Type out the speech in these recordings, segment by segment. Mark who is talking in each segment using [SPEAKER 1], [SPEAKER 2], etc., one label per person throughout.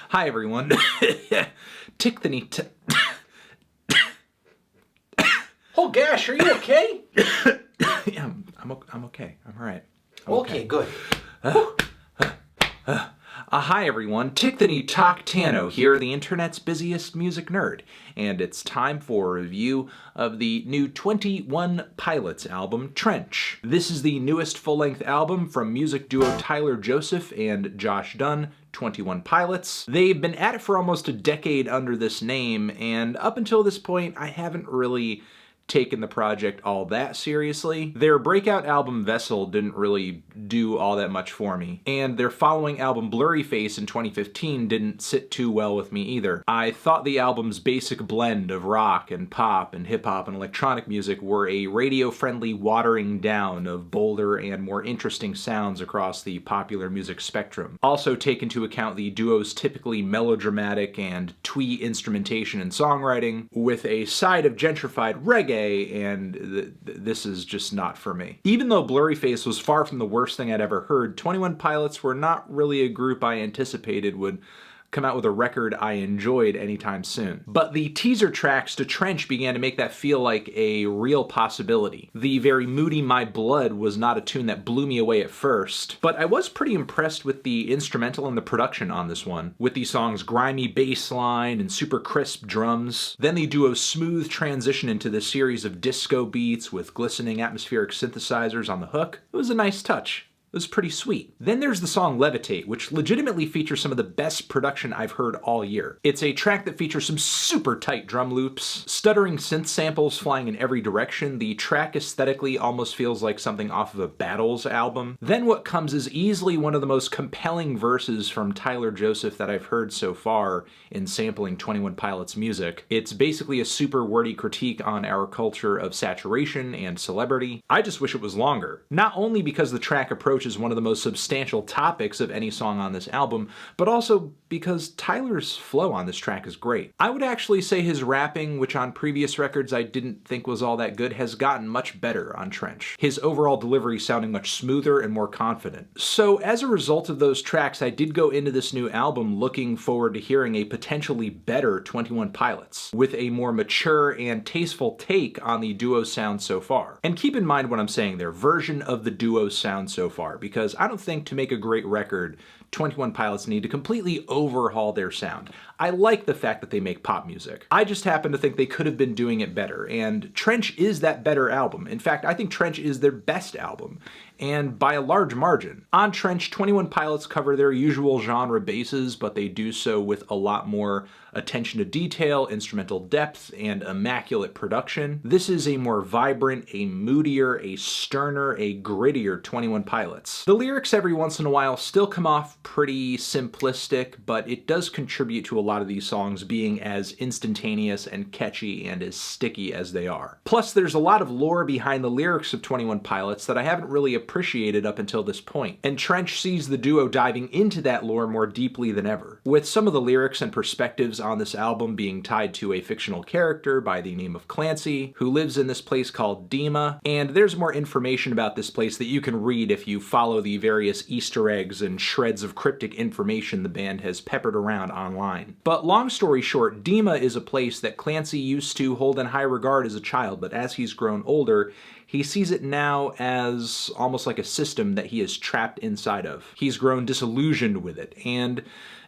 [SPEAKER 1] Hi everyone. Tick the knee.
[SPEAKER 2] Oh gosh, are you okay?
[SPEAKER 1] Yeah, I'm okay. I'm all right.
[SPEAKER 2] Okay, good.
[SPEAKER 1] Hi everyone, Tick the Knee Talk Tano here, the internet's busiest music nerd, and it's time for a review of the new 21 Pilots album, Trench. This is the newest full-length album from music duo Tyler Joseph and Josh Dunn, 21 Pilots. They've been at it for almost a decade under this name, and up until this point, I haven't really taken the project all that seriously. Their breakout album Vessel didn't really do all that much for me, and their following album Blurry Face in 2015 didn't sit too well with me either. I thought the album's basic blend of rock and pop and hip-hop and electronic music were a radio-friendly watering down of bolder and more interesting sounds across the popular music spectrum. Also take into account the duo's typically melodramatic and twee instrumentation and songwriting, with a side of gentrified reggae, and this is just not for me. Even though Blurry Face was far from the worst thing I'd ever heard, 21 Pilots were not really a group I anticipated would come out with a record I enjoyed anytime soon. But the teaser tracks to Trench began to make that feel like a real possibility. The very moody My Blood was not a tune that blew me away at first, but I was pretty impressed with the instrumental and the production on this one, with the song's grimy bass line and super crisp drums. Then the duo's smooth transition into the series of disco beats with glistening atmospheric synthesizers on the hook. It was a nice touch. It was pretty sweet. Then there's the song Levitate, which legitimately features some of the best production I've heard all year. It's a track that features some super tight drum loops, stuttering synth samples flying in every direction. The track aesthetically almost feels like something off of a Battles album. Then what comes is easily one of the most compelling verses from Tyler Joseph that I've heard so far in sampling 21 Pilots music. It's basically a super wordy critique on our culture of saturation and celebrity. I just wish it was longer. Not only because the track approaches one of the most substantial topics of any song on this album, but also because Tyler's flow on this track is great. I would actually say his rapping, which on previous records I didn't think was all that good, has gotten much better on Trench. His overall delivery sounding much smoother and more confident. So as a result of those tracks, I did go into this new album looking forward to hearing a potentially better 21 Pilots, with a more mature and tasteful take on the duo's sound so far. And keep in mind what I'm saying there, version of the duo's sound so far, because I don't think to make a great record, 21 Pilots need to completely overhaul their sound. I like the fact that they make pop music. I just happen to think they could have been doing it better, and Trench is that better album. In fact, I think Trench is their best album, and by a large margin. On Trench, 21 Pilots cover their usual genre bases, but they do so with a lot more attention to detail, instrumental depth, and immaculate production. This is a more vibrant, a moodier, a sterner, a grittier 21 Pilots. The lyrics every once in a while still come off pretty simplistic, but it does contribute to a lot of these songs being as instantaneous and catchy and as sticky as they are. Plus, there's a lot of lore behind the lyrics of 21 Pilots that I haven't really appreciated up until this point, and Trench sees the duo diving into that lore more deeply than ever, with some of the lyrics and perspectives on this album being tied to a fictional character by the name of Clancy, who lives in this place called Dima, and there's more information about this place that you can read if you follow the various Easter eggs and shreds of cryptic information the band has peppered around online. But long story short, Dima is a place that Clancy used to hold in high regard as a child, but as he's grown older, he sees it now as almost like a system that he is trapped inside of. He's grown disillusioned with it, and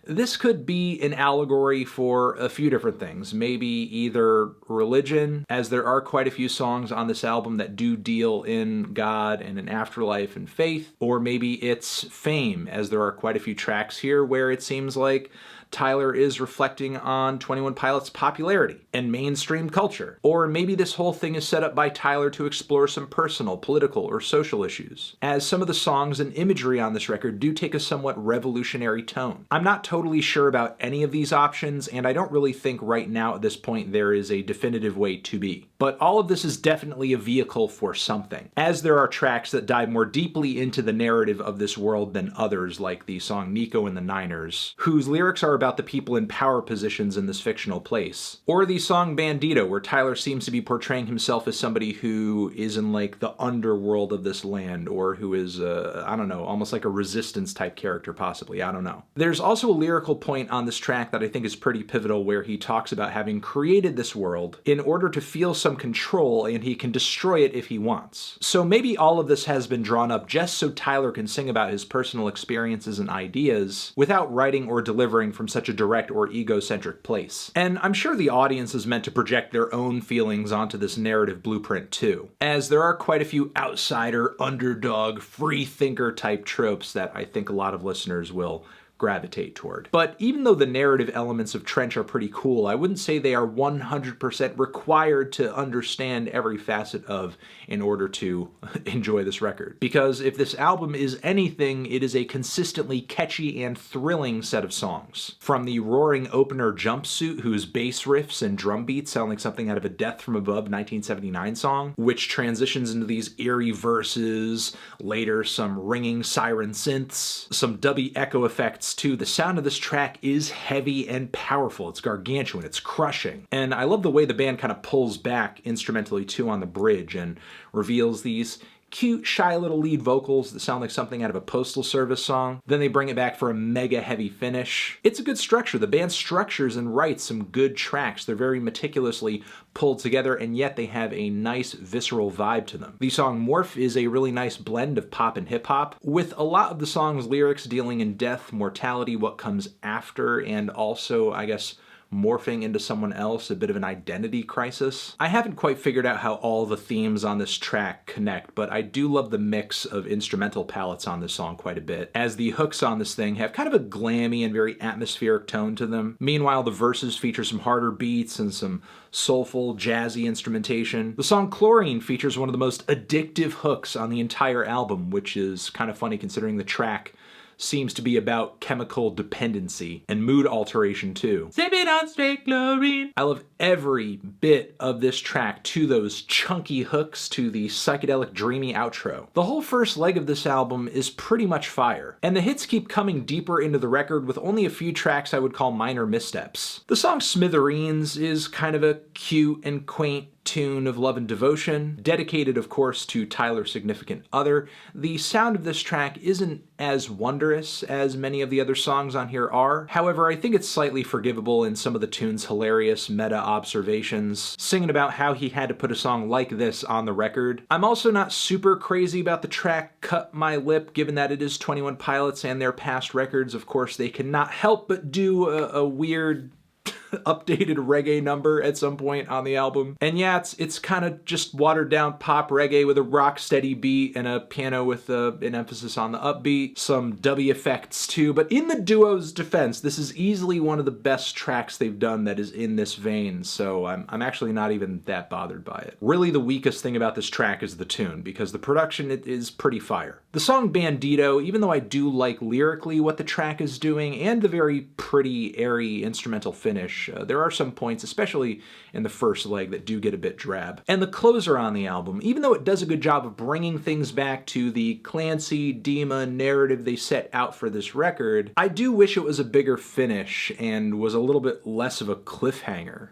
[SPEAKER 1] this could be an allegory for a few different things. Maybe either religion, as there are quite a few songs on this album that do deal in God and an afterlife and faith, or maybe it's fame, as there are quite a few tracks here where it seems like Tyler is reflecting on 21 Pilots' popularity and mainstream culture. Or maybe this whole thing is set up by Tyler to explore some personal, political, or social issues, as some of the songs and imagery on this record do take a somewhat revolutionary tone. I'm not totally sure about any of these options, and I don't really think right now at this point there is a definitive way to be. But all of this is definitely a vehicle for something, as there are tracks that dive more deeply into the narrative of this world than others, like the song NICO and the Niners, whose lyrics are about the people in power positions in this fictional place. Or the song Bandito, where Tyler seems to be portraying himself as somebody who is in like the underworld of this land, or who is, I don't know, almost like a resistance type character possibly, I don't know. There's also a lyrical point on this track that I think is pretty pivotal, where he talks about having created this world in order to feel some control, and he can destroy it if he wants. So maybe all of this has been drawn up just so Tyler can sing about his personal experiences and ideas without writing or delivering from such a direct or egocentric place. And I'm sure the audience is meant to project their own feelings onto this narrative blueprint too, as there are quite a few outsider, underdog, free thinker type tropes that I think a lot of listeners will gravitate toward. But even though the narrative elements of Trench are pretty cool, I wouldn't say they are 100% required to understand every facet of in order to enjoy this record. Because if this album is anything, it is a consistently catchy and thrilling set of songs. From the roaring opener Jumpsuit, whose bass riffs and drum beats sound like something out of a Death from Above 1979 song, which transitions into these eerie verses, later some ringing siren synths, some dubby echo effects too. The sound of this track is heavy and powerful. It's gargantuan, it's crushing. And I love the way the band kind of pulls back instrumentally too on the bridge and reveals these cute, shy little lead vocals that sound like something out of a Postal Service song. Then they bring it back for a mega heavy finish. It's a good structure. The band structures and writes some good tracks. They're very meticulously pulled together, and yet they have a nice visceral vibe to them. The song MORPH is a really nice blend of pop and hip-hop, with a lot of the song's lyrics dealing in death, mortality, what comes after, and also, I guess, morphing into someone else, a bit of an identity crisis. I haven't quite figured out how all the themes on this track connect, but I do love the mix of instrumental palettes on this song quite a bit, as the hooks on this thing have kind of a glammy and very atmospheric tone to them. Meanwhile, the verses feature some harder beats and some soulful, jazzy instrumentation. The song Chlorine features one of the most addictive hooks on the entire album, which is kind of funny considering the track seems to be about chemical dependency and mood alteration too. Sip it on straight chlorine. I love every bit of this track, to those chunky hooks, to the psychedelic dreamy outro. The whole first leg of this album is pretty much fire, and the hits keep coming deeper into the record with only a few tracks I would call minor missteps. The song Smithereens is kind of a cute and quaint tune of love and devotion, dedicated of course to Tyler's significant other. The sound of this track isn't as wondrous as many of the other songs on here are. However, I think it's slightly forgivable in some of the tune's hilarious meta observations, singing about how he had to put a song like this on the record. I'm also not super crazy about the track Cut My Lip, given that it is 21 Pilots and their past records. Of course, they cannot help but do a weird updated reggae number at some point on the album. And yeah, it's kind of just watered down pop reggae with a rock steady beat and a piano with an emphasis on the upbeat, some dubby effects too. But in the duo's defense, this is easily one of the best tracks they've done that is in this vein, so I'm actually not even that bothered by it. Really, the weakest thing about this track is the tune, because the production is pretty fire. The song Bandito, even though I do like lyrically what the track is doing and the very pretty, airy instrumental finish, there are some points, especially in the first leg, that do get a bit drab. And the closer on the album, even though it does a good job of bringing things back to the Clancy, Dima narrative they set out for this record, I do wish it was a bigger finish and was a little bit less of a cliffhanger,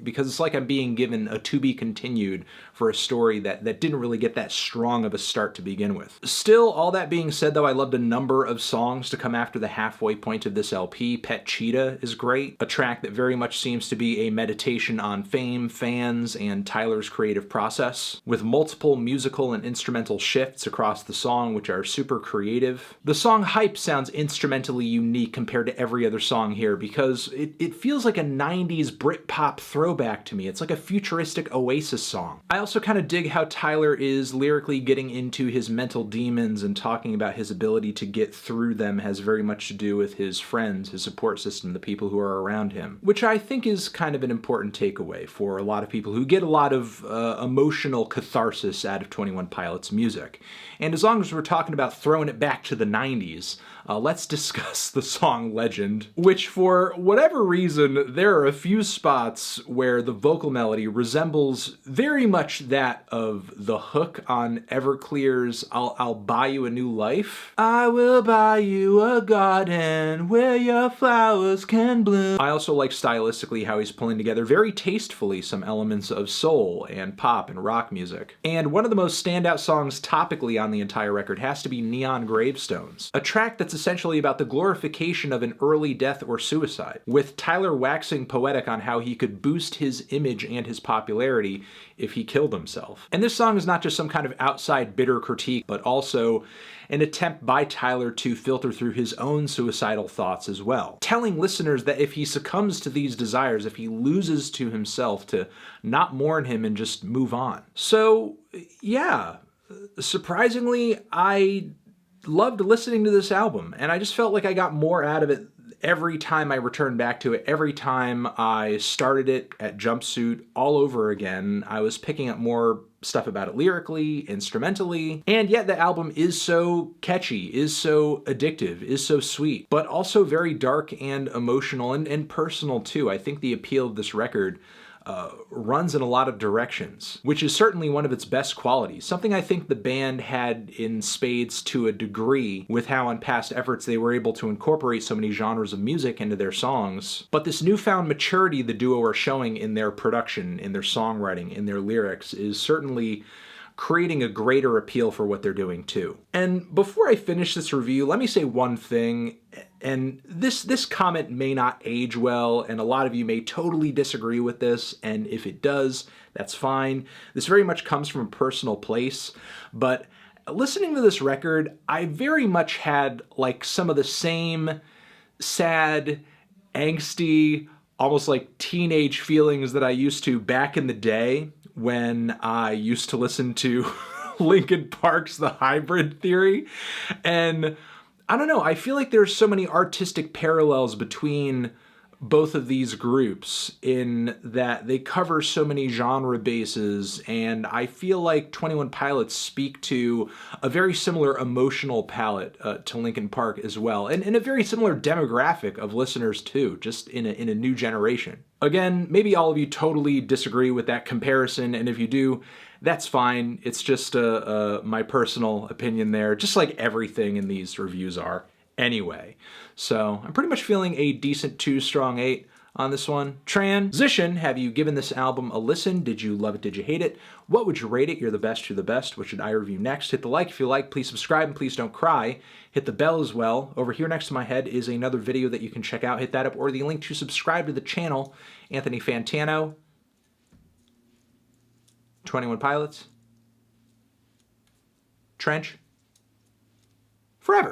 [SPEAKER 1] because it's like I'm being given a to be continued for a story that didn't really get that strong of a start to begin with. Still, all that being said though, I loved a number of songs to come after the halfway point of this LP. Pet Cheetah is great, a track that very much seems to be a meditation on fame, fans, and Tyler's creative process, with multiple musical and instrumental shifts across the song which are super creative. The song Hype sounds instrumentally unique compared to every other song here, because it feels like a 90s Britpop throwback to me. It's like a futuristic Oasis song. I also kind of dig how Tyler is lyrically getting into his mental demons and talking about his ability to get through them has very much to do with his friends, his support system, the people who are around him, which I think is kind of an important takeaway for a lot of people who get a lot of emotional catharsis out of 21 Pilots music. And as long as we're talking about throwing it back to the 90s, let's discuss the song Legend, which for whatever reason, there are a few spots where the vocal melody resembles very much that of the hook on Everclear's I'll Buy You a New Life. I will buy you a garden where your flowers can bloom. I also like stylistically how he's pulling together very tastefully some elements of soul and pop and rock music. And one of the most standout songs topically on the entire record has to be Neon Gravestones, a track that's essentially about the glorification of an early death or suicide, with Tyler waxing poetic on how he could boost his image and his popularity if he killed himself. And this song is not just some kind of outside bitter critique, but also an attempt by Tyler to filter through his own suicidal thoughts as well, telling listeners that if he succumbs to these desires, if he loses to himself, to not mourn him and just move on. So yeah, surprisingly, I loved listening to this album, and I just felt like I got more out of it every time I returned back to it. Every time I started it at Jumpsuit all over again, I was picking up more stuff about it lyrically, instrumentally, and yet the album is so catchy, is so addictive, is so sweet, but also very dark and emotional and personal too. I think the appeal of this record runs in a lot of directions, which is certainly one of its best qualities. Something I think the band had in spades to a degree with how on past efforts they were able to incorporate so many genres of music into their songs. But this newfound maturity the duo are showing in their production, in their songwriting, in their lyrics is certainly creating a greater appeal for what they're doing too. And before I finish this review, let me say one thing, and this comment may not age well, and a lot of you may totally disagree with this, and if it does, that's fine. This very much comes from a personal place, but listening to this record, I very much had like some of the same sad, angsty, almost like teenage feelings that I used to back in the day when I used to listen to Linkin Park's The Hybrid Theory. And I don't know, I feel like there's so many artistic parallels between both of these groups in that they cover so many genre bases, and I feel like 21 Pilots speak to a very similar emotional palette to Linkin Park as well, and a very similar demographic of listeners too, just in a new generation. Again, maybe all of you totally disagree with that comparison, and if you do, that's fine. It's just my personal opinion there, just like everything in these reviews are anyway. So I'm pretty much feeling a decent 2 strong 8 on this one. Transition, have you given this album a listen? Did you love it? Did you hate it? What would you rate it? You're the best, you're the best. What should I review next? Hit the like if you like, please subscribe, and please don't cry. Hit the bell as well. Over here next to my head is another video that you can check out. Hit that up, or the link to subscribe to the channel. Anthony Fantano, 21 Pilots, Trench, forever.